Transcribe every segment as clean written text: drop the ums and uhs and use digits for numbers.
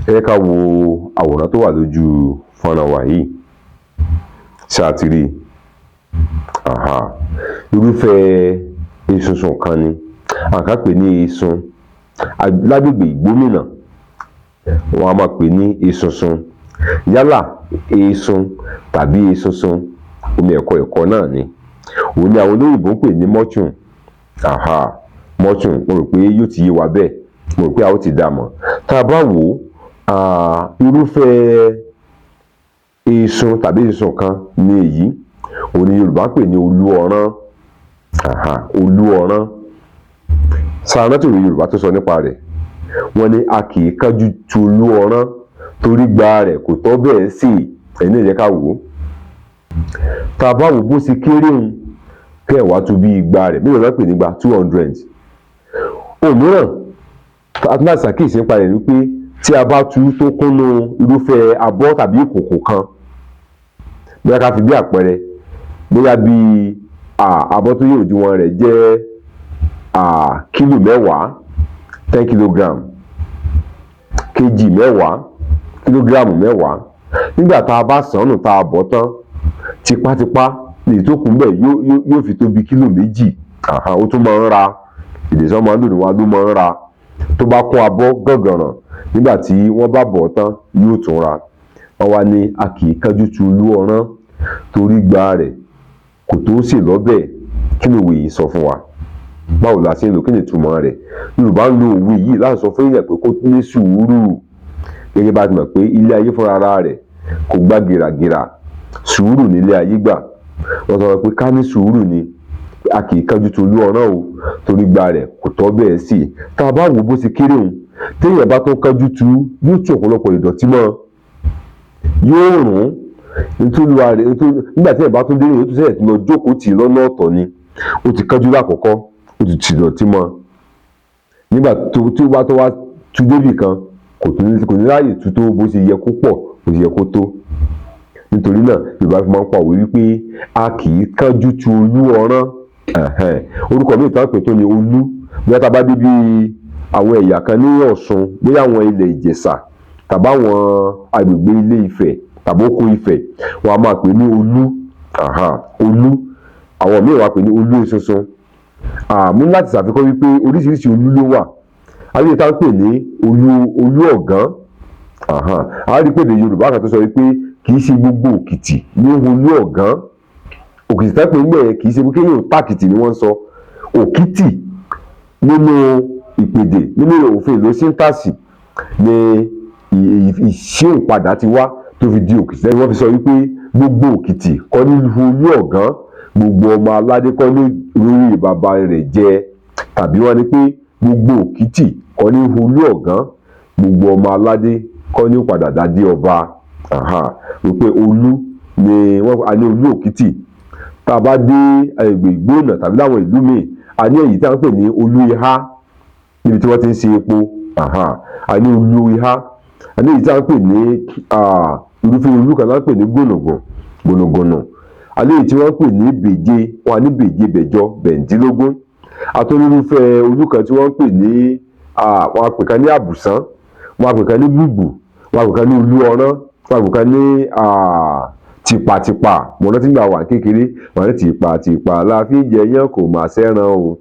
Ẹ ká wo àwòrán tó wà lójú fọ́nrán wa yìí. Ṣá ti rí? Irúfẹ́ esunsun kan ni. Àká pè ní esun. Lágbègbè Ìgbómìnà, wọ́n á máa pè ní esunsun. Yálà esun tàbí esunsun, omi ẹ̀kọ náà ni. Òun ni àwọn olóyìnbó ń pè ní mulching. Mulching, mo rò pé yóò ti yé wa bẹ́ẹ̀. Mo rò pé a ó ti dá mọ̀. Tá a bá wò ó, irúfẹ́ esun tàbí esunsun kan ni èyí. Òun ni Yorùbá ń pè ní olú ọrán. Olú ọrán. Ṣá rántí òwe Yorùbá tó sọ nípa rẹ̀? Wọ́n ní a kì í kánjú tu olú ọrán torí igba rẹ̀ kò tọ́ bẹ́ẹ̀ sè. Ẹ̀yin náà jẹ́ ká wò ó. Tá a bá wò bó ṣe kéré un, kẹ́ ẹ̀ wá tu bí igba rẹ̀. Mélòó la pè nígbà? 200. Òmíràn, a tún láti ṣàkíyèsí nípa rẹ̀ wípé tí a bá tu tó kúnnú irúfẹ́ abọ́ tàbí ìkòkò kan, bóyá ká fi bí àpẹẹrẹ, bóyá bí abọ́ tó yẹ òdiwọ̀n rẹ̀ jẹ́ kílò 10, 10 kilogram, kg 10, kílógíráàmù 10. Nígbà tá a bá sàn nù tá a bọ̀ tán, tipátipá lèyí tó kù ńbẹ̀ yóò fi tó bí kílò 2. Ó tún máa ń ra, èdè sọ́n máa ń lò ní wa ló máa ń ra. Tó bá kún abọ́ gàngànràn, nígbà tí wọ́n bá bọ̀ tán yóò tún ra. Wọ́n wá ní a kì í kánjú tu olú ọrán torí igba rẹ̀ kò tó sè lọ́bẹ̀. Kí ni òwe yìí sọ fún wa? Báwo la ṣe ń lò? Kí ni ìtumọ̀ rẹ̀? Yorùbá ń lo òwe yìí láti sọ fún èèyàn pé kó ní sùúrù. Gẹ́gẹ́ bá ti mọ̀ pé ilé ayé fúnra ara rẹ̀ kò gbá gìràgìrà. Sùúrù nílé ayé gbà. Wọ́n sọ pé ká ní sùúrù ni. A kì í kánjú tu olú ọrán o torí igba rẹ̀ kò tọ́ bẹ́ẹ̀ sè. Tá a bá wò bó ṣe kéré un, téèyàn bá tó kánjú tu, yóò tú ọ̀pọ̀lọpọ̀ ìdọ̀tí mọ́. Yóò rùn. Nígbà tí ẹ̀ bá tún dé, yóò tún ṣẹ̀ṣẹ̀ lọ jókòó tì lọ́nà ọ̀tọ̀ ni. Ó ti kánjú lákọ̀ọ́kọ́, ó ti ti ìdọ̀tí mọ́. Nígbà tí ó bá tó wá tu débì kan, kò ní ráàyè tu tó bó ṣe yẹ kó pọ̀, bó ṣe yẹ kó tó. Nítorí náà Yorùbá fi máa ń pa òwe wípé a kì í kánjú tu olú ọrán. Orúkọ míì tá a pè tó ni olú. Bóyá tá a bá dé bí àwọn ẹ̀yà kan ní Ọ̀ṣun, bóyá àwọn ilẹ̀ Ìjẹ̀ṣà tàbí àwọn agbègbè Ilé Ifẹ̀ tàbí Oko Ifẹ̀, wọ́n á máa pè ní olú. Olú. Àwọn míì wá pè ní olú esunsun. Mo ní láti ṣàfikún wípé oríṣiríṣi olú ló wà. A rí èyí tá a pè ní olú ọ̀gán. A rí pé èdè Yorùbá kan tó sọ wípé kì í ṣe gbogbo òkìtì ní olú ọ̀gán. Òkìtì tá a pè níbẹ̀ kì í ṣe pé kéèyàn tàkìtì ni wọ́n ń sọ. Òkìtì nínú ìpèdè, nínú òfin ìlú síntàsì ni ìṣíhùn padà ti wá tó fi di òkìtì. Lẹ́yìn wọ́n fi sọ wípé gbogbo òkìtì kọ́ ní olú ọ̀gán, gbogbo ọmọ aládé kọ́ ní orí bàbá rẹ̀ jẹ. Tàbí wọ́n ní pé gbogbo òkìtì kọ́ ní olú ọ̀gán, gbogbo ọmọ aládé kọ́ ní ó padà dádé ọba. Wípé olú ni a ní olú òkìtì. Tá a bá dé agbègbè Ìgbómìnà tàbí láwọn ìlú míì, a ní èyí tí a ń pè ní olú ihá níbi tí wọ́n ti ń ṣe epo. A ní olú ihá. A ní èyí tí a ń pè ní irúfẹ́ olú kan láń pè ní gbònògbònò. A ní èyí tí wọ́n ń pè ní bèje. Wọ́n á ní bèje bẹ̀jọ bẹ̀ǹdínlógún. A tún ní irúfẹ́ olú kan tí wọ́n ń pè ní wọ́n á pè kan ní àbùsán, wọ́n á pè kan ní gbùgbù, wọ́n á pè kan ní olú ọrán, wọ́n á pè kan ní tìpàtìpà. Mo rántí nígbà wà kékeré, wọ́n ní tìpàtìpà la fi ń jẹyán kò mà sẹ́ran o.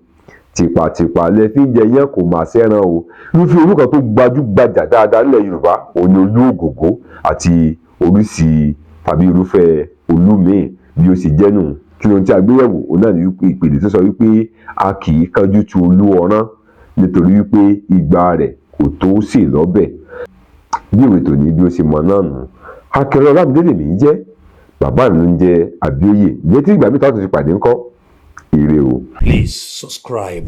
Tìpàtìpà lẹ fi ń jẹyán kò mà sẹ́ran o. Irúfẹ́ olú kan tó gbajúgbajà dáadáa nílẹ̀ Yorùbá òun ni olú ògògó àti oríṣi tàbí irúfẹ́ olú míì bí ó ṣe jẹ́ nù. Kí lóhun tí a gbé yẹ̀wò? Òun náà ni wípé ìpèdè tó sọ wípé a kì í kánjú tu olú ọrán nítorí wípé igba rẹ̀ kò tó sè lọ́bẹ̀. Bí ìwé tòní bí ó ṣe mọ náà nù. Akẹ́rẹ́ Ọlámídé lèmi ń jẹ́. Bàbá mi ló ń jẹ́ Abíóyè. Ìgbé tí ìgbà mi táwọn tó ti pàdé ńkọ́? Ire o. Please subscribe.